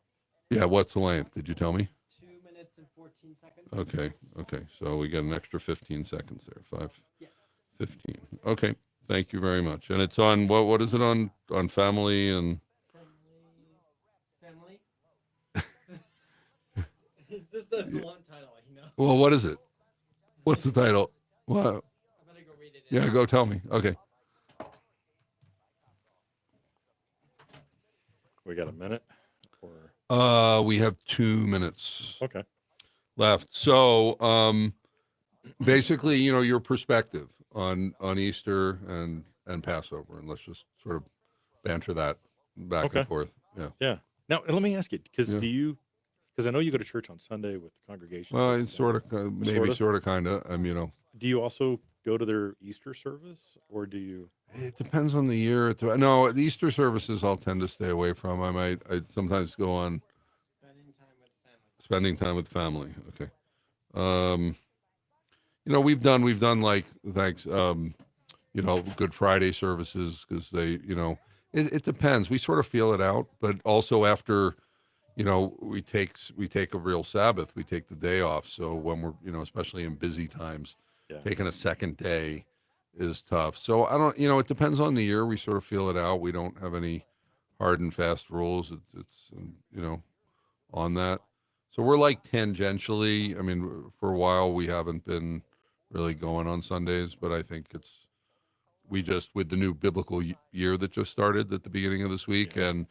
Yeah, what's the length? Did you tell me? 2 minutes and 14 seconds. Okay. So we get an extra 15 seconds there. Yes. 15. Okay. Thank you very much. And it's on what is it on family and Family. That's a long title, well, what is it? What's the title? Well, I better go read it. yeah, go tell me. Okay. We got a minute or We have 2 minutes okay. left. So, basically, your perspective on Easter and Passover, and let's just sort of banter that back Okay. and forth. Yeah. Yeah. Now let me ask you, because Yeah. because I know you go to church on Sunday with the congregation. Well, it's sort of, maybe sort of, kind of. Do you also go to their Easter service, or do you? It depends on the year. No, the Easter services I'll tend to stay away from. I sometimes go on spending time with family. Okay. We've done like, thanks, Good Friday services because it depends. We sort of feel it out, but also after, we take a real Sabbath, we take the day off. So when we're, especially in busy times, Yeah. taking a second day is tough. So I don't, it depends on the year. We sort of feel it out. We don't have any hard and fast rules. It's on that. So we're like tangentially. I mean, for a while we haven't been really going on Sundays, but I think we just with the new biblical year that just started at the beginning of this week, Yeah.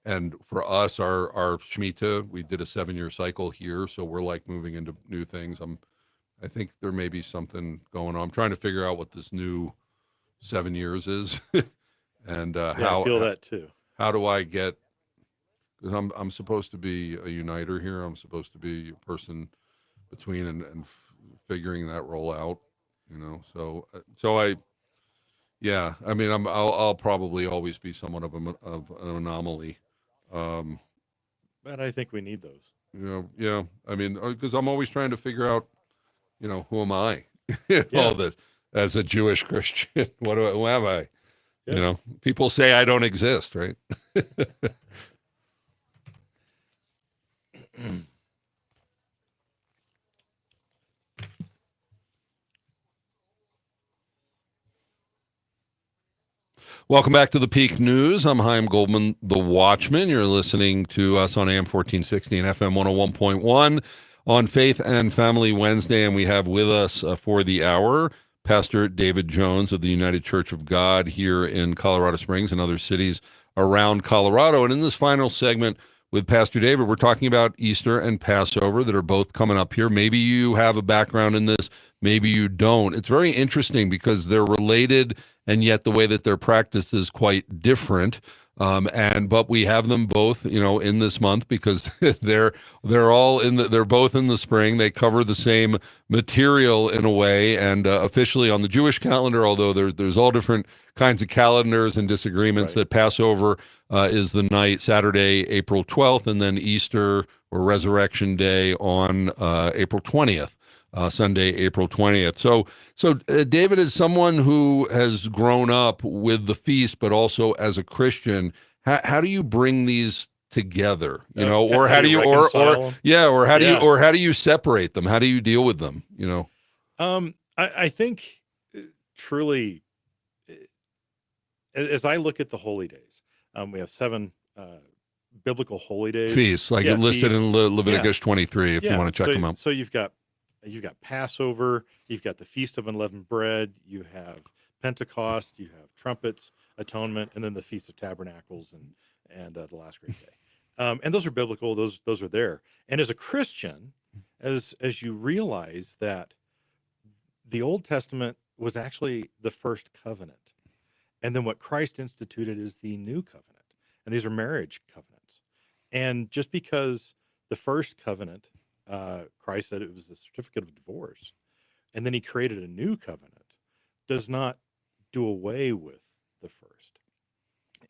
and for us, our Shemitah, we did a 7-year cycle here, so we're like moving into new things. I think there may be something going on. I'm trying to figure out what this new 7 years is, and Yeah, I feel that too. how do I get? Because I'm supposed to be a uniter here. I'm supposed to be a person between and figuring that role out. So yeah. I mean, I'll probably always be somewhat of an anomaly. Um, But I think we need those. yeah. I mean, because I'm always trying to figure out, who am I in Yeah. all this as a Jewish Christian? Who am I? Yeah. People say I don't exist, right? Welcome back to the Peak News. I'm Chaim Goldman, the Watchman. You're listening to us on AM 1460 and FM 101.1 on Faith and Family Wednesday, and we have with us for the hour Pastor David Jones of the United Church of God here in Colorado Springs and other cities around Colorado. And in this final segment with Pastor David, we're talking about Easter and Passover that are both coming up here. Maybe you have a background in this, maybe you don't. It's very interesting because they're related, and yet the way that they're practiced is quite different. But we have them both, in this month because they're both in the spring. They cover the same material in a way, and officially on the Jewish calendar, although there's all different kinds of calendars and disagreements. Right. That Passover is the night Saturday, April 12th, and then Easter or Resurrection Day on April 20th. Sunday, April 20th. So David is someone who has grown up with the feast, but also as a Christian. How do you bring these together? Or how do you reconcile them? or how do you Yeah. or how do you separate them? How do you deal with them? I think truly, as I look at the holy days, we have 7 biblical holy days. Feasts, like listed in Leviticus 23, if you want to check them out. So you've got Passover, you've got the Feast of Unleavened Bread, you have Pentecost, you have trumpets, atonement, and then the Feast of Tabernacles and the last great day. And those are biblical; those are there. And as a Christian, as you realize that the Old Testament was actually the first covenant. And then what Christ instituted is the new covenant. And these are marriage covenants. And just because the first covenant, Christ said it was the certificate of divorce, and then he created a new covenant, does not do away with the first.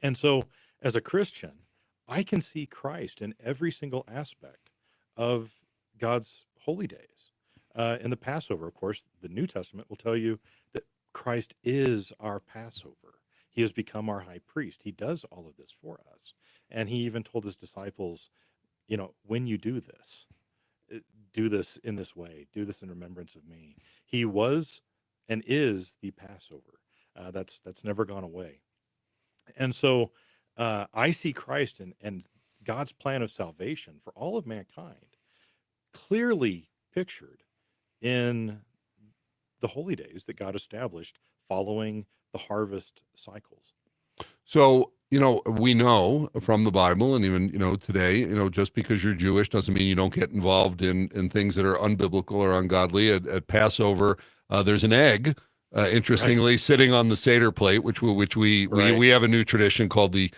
And so, as a Christian, I can see Christ in every single aspect of God's holy days. In the Passover, of course, the New Testament will tell you that Christ is our Passover. He has become our high priest. He does all of this for us. And he even told his disciples, when you do this in this way, do this in remembrance of me. He was and is the Passover. That's never gone away. And so I see Christ and God's plan of salvation for all of mankind clearly pictured in the holy days that God established following the harvest cycles. So, we know from the Bible and even, today, just because you're Jewish doesn't mean you don't get involved in things that are unbiblical or ungodly. At Passover, there's an egg, interestingly, sitting on the Seder plate, which we have a new tradition called the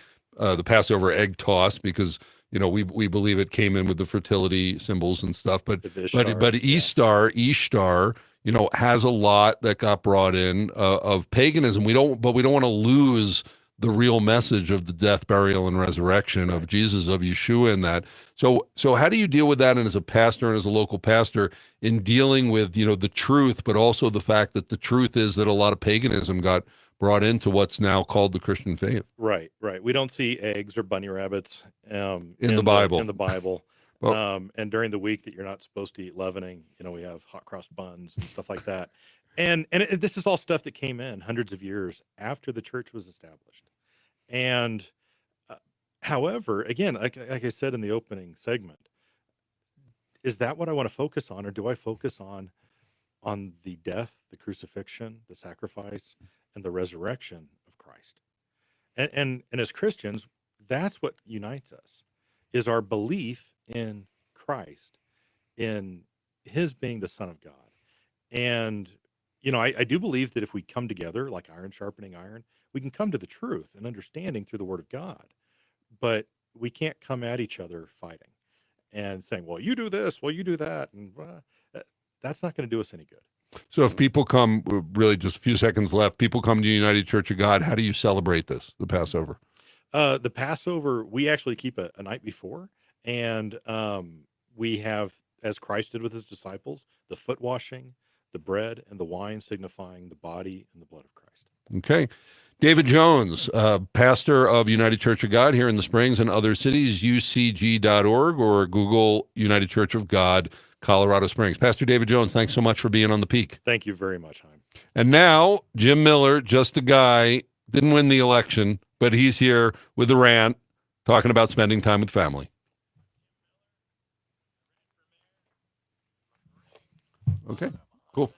Passover egg toss because, we believe it came in with the fertility symbols and stuff. But Ishtar, has a lot that got brought in of paganism. We don't want to lose the real message of the death, burial, and resurrection of Jesus, of Yeshua in that. So how do you deal with that, and as a pastor and as a local pastor, in dealing with, the truth, but also the fact that the truth is that a lot of paganism got brought into what's now called the Christian faith? Right. We don't see eggs or bunny rabbits in the Bible. In the Bible. Well, and during the week that you're not supposed to eat leavening, we have hot cross buns and stuff like that. And this is all stuff that came in hundreds of years after the church was established. And however, again, like I said in the opening segment, is that what I want to focus on, or do I focus on the death, the crucifixion, the sacrifice, and the resurrection of Christ? And as Christians, that's what unites us, is our belief in Christ, in his being the Son of God. And I do believe that if we come together like iron sharpening iron, we can come to the truth and understanding through the Word of God. But we can't come at each other fighting and saying, well, you do this, well, you do that. And that's not going to do us any good. So if people come, really just a few seconds left, people come to United Church of God, how do you celebrate this, the Passover? The Passover, we actually keep a night before. And we have, as Christ did with his disciples, the foot washing, the bread, and the wine signifying the body and the blood of Christ. Okay. David Jones, pastor of United Church of God here in the Springs and other cities, ucg.org, or Google United Church of God, Colorado Springs. Pastor David Jones, thanks so much for being on The Peak. Thank you very much, Chaim. And now, Jim Miller, just a guy, didn't win the election, but he's here with a rant, talking about spending time with family. Okay, cool.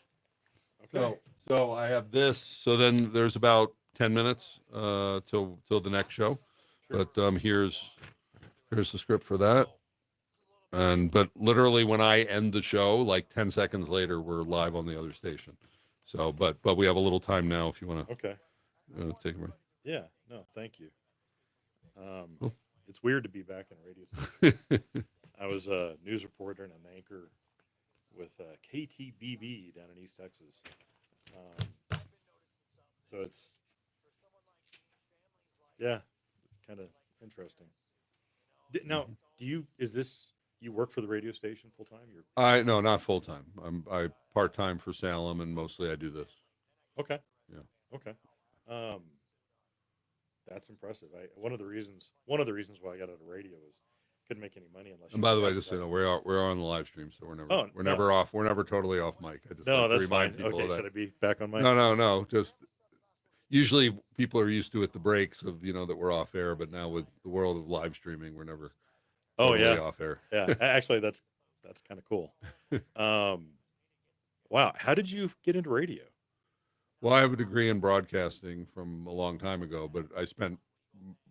Okay. So I have this. So then there's about 10 minutes till the next show. Sure. But here's the script for that. But literally when I end the show, like 10 seconds later, we're live on the other station. So, but we have a little time now if you want to take a break. Yeah. No, thank you. Cool. It's weird to be back in a radio station. I was a news reporter and an anchor with KTBB down in East Texas. So it's kind of interesting. Now, you work for the radio station full time? No, not full time. I part time for Salem, and mostly I do this. Okay. Yeah. Okay. That's impressive. One of the reasons why I got out of radio is couldn't make any money unless. And by the way, just so you know, we're on the live stream, so we're never off. We're never totally off mic. I just like to remind people okay, that. Should I be back on mic? No. Just usually people are used to at the breaks of that we're off air, but now with the world of live streaming, we're never totally off air. Yeah, actually, that's kind of cool. Wow, how did you get into radio? Well, I have a degree in broadcasting from a long time ago, but I spent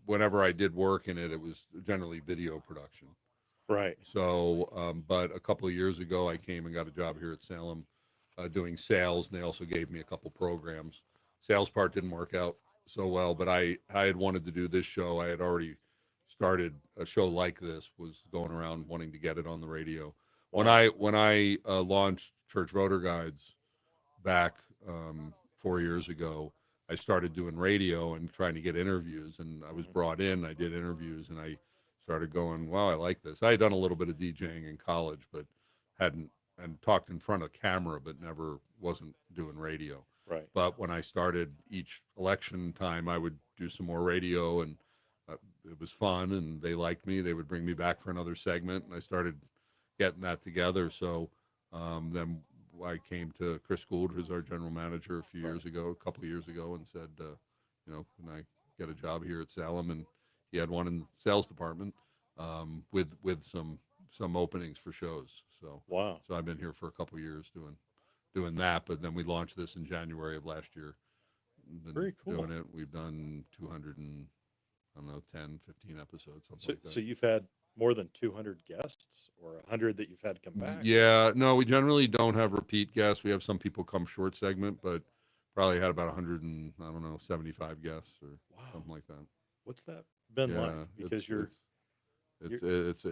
whenever I did work in it, it was generally video production. Right. So, but a couple of years ago, I came and got a job here at Salem doing sales, and they also gave me a couple programs. Sales part didn't work out so well, but I had wanted to do this show. I had already started a show like this, was going around wanting to get it on the radio. Wow. When I launched Church Voter Guides back 4 years ago, I started doing radio and trying to get interviews, and I was brought in. I did interviews, and I started going, wow, I like this. I had done a little bit of DJing in college, but hadn't, and talked in front of camera, but never wasn't doing radio. Right. But when I started each election time, I would do some more radio, and it was fun, and they liked me. They would bring me back for another segment, and I started getting that together. So then I came to Chris Gould, who's our general manager, a couple of years ago, and said, can I get a job here at Salem? And he had one in the sales department with some openings for shows. So Wow. so I've been here for a couple of years doing that. But then we launched this in January of last year. Been Very cool. doing it. We've done 200 and, I don't know, 10, 15 episodes, something So, like that. so you've had more than 200 guests, or 100 that you've had come back? Yeah, no, we generally don't have repeat guests. We have some people come short segment, but probably had about 100 and, I don't know, 75 guests or Wow. something like that. What's that been Yeah, like? Because it's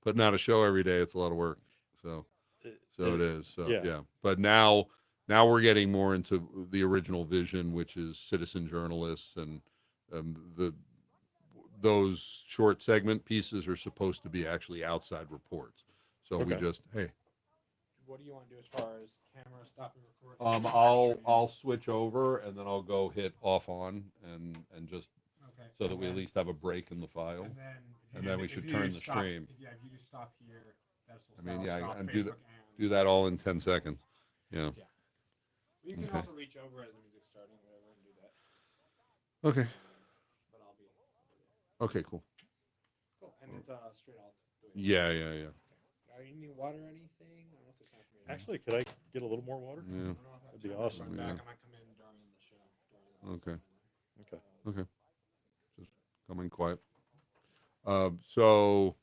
putting out a show every day. It's a lot of work. So it is. So yeah. But now we're getting more into the original vision, which is citizen journalists, and those short segment pieces are supposed to be actually outside reports. So we Okay. just, hey, What do you want to do as far as camera stopping recording? I'll switch over, and then I'll go hit off on and just Okay. so that we at least have a break in the file. And then we should turn the stream. If you do stop here, that's I mean, yeah, and do that all in 10 seconds. Yeah. You can Okay. also reach over as the music's starting, whatever, and do that. Okay. But I'll be Okay, cool. cool. And it's straight alt. Yeah. Are you need water or anything? I don't know if there's time for me. actually, could I get a little more water? Yeah. I don't know if I have That'd be time. awesome. Run Yeah. back. I might come in during the show. Okay. Okay. Just coming quiet. So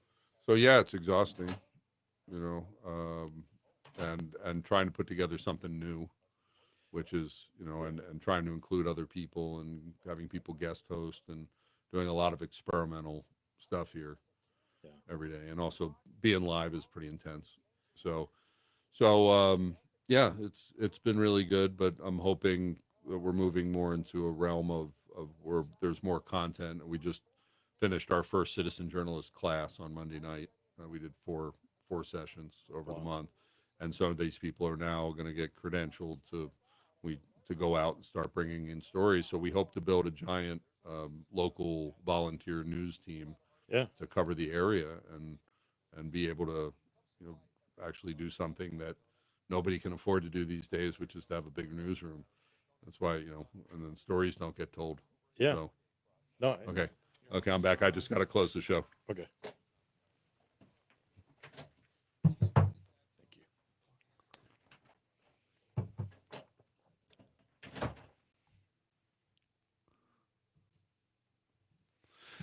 yeah, it's exhausting, and trying to put together something new, which is, and trying to include other people and having people guest host and doing a lot of experimental stuff here every day. And also being live is pretty intense. So yeah, it's been really good, but I'm hoping that we're moving more into a realm of where there's more content. We just finished our first citizen journalist class on Monday night. We did four sessions over the month, and some of these people are now going to get credentialed to go out and start bringing in stories. So we hope to build a giant local volunteer news team to cover the area and be able to actually do something that nobody can afford to do these days, which is to have a big newsroom. That's why, and then stories don't get told. Yeah. So, No. okay, I'm back. I just got to close the show. Okay.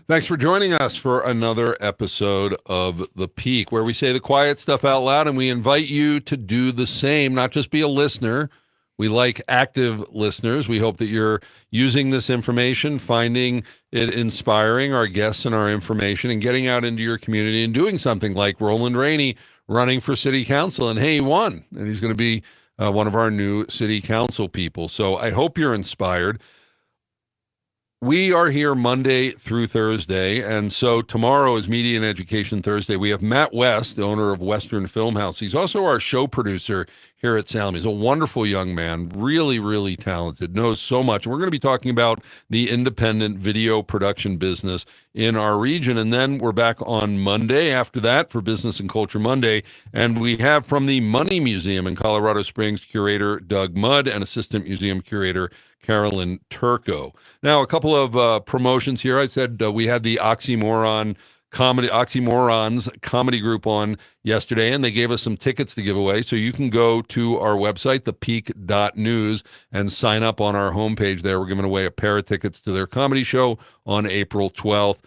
Thanks for joining us for another episode of The Peak, where we say the quiet stuff out loud, and we invite you to do the same, not just be a listener. We like active listeners. We hope that you're using this information, finding it inspiring, our guests and our information, and getting out into your community and doing something like Roland Rainey running for city council. And hey, he won, and he's going to be one of our new city council people. So I hope you're inspired. We are here Monday through Thursday, and so tomorrow is Media and Education Thursday. We have Matt West, the owner of Western Film House. He's also our show producer here at Salem. He's a wonderful young man, really, really talented, knows so much. And we're going to be talking about the independent video production business in our region. And then we're back on Monday after that for Business and Culture Monday. And we have from the Money Museum in Colorado Springs, curator Doug Mudd and assistant museum curator Carolyn Turco. Now, a couple of promotions here. I said we had the Oxymorons comedy group on yesterday, and they gave us some tickets to give away. So you can go to our website, thepeak.news, and sign up on our homepage there. We're giving away a pair of tickets to their comedy show on April 12th.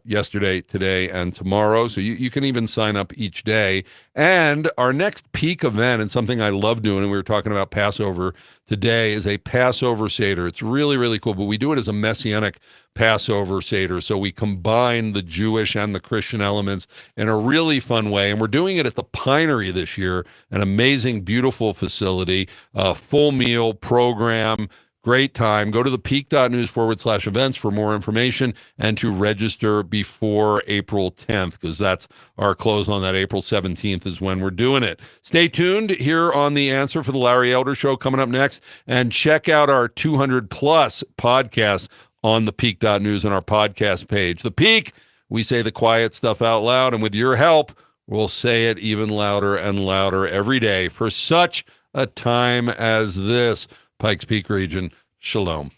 yesterday, today, and tomorrow. So you can even sign up each day. And our next peak event, and something I love doing, and we were talking about Passover today, is a Passover Seder. It's really, really cool, but we do it as a Messianic Passover Seder. So we combine the Jewish and the Christian elements in a really fun way. And we're doing it at the Pinery this year, an amazing, beautiful facility, a full meal program. Great time. Go to thepeak.news/events for more information and to register before April 10th, because that's our close on that. April 17th is when we're doing it. Stay tuned here on The Answer for the Larry Elder Show coming up next, and check out our 200-plus podcasts on thepeak.news and our podcast page. The Peak, we say the quiet stuff out loud, and with your help, we'll say it even louder and louder every day for such a time as this. Pikes Peak region, shalom.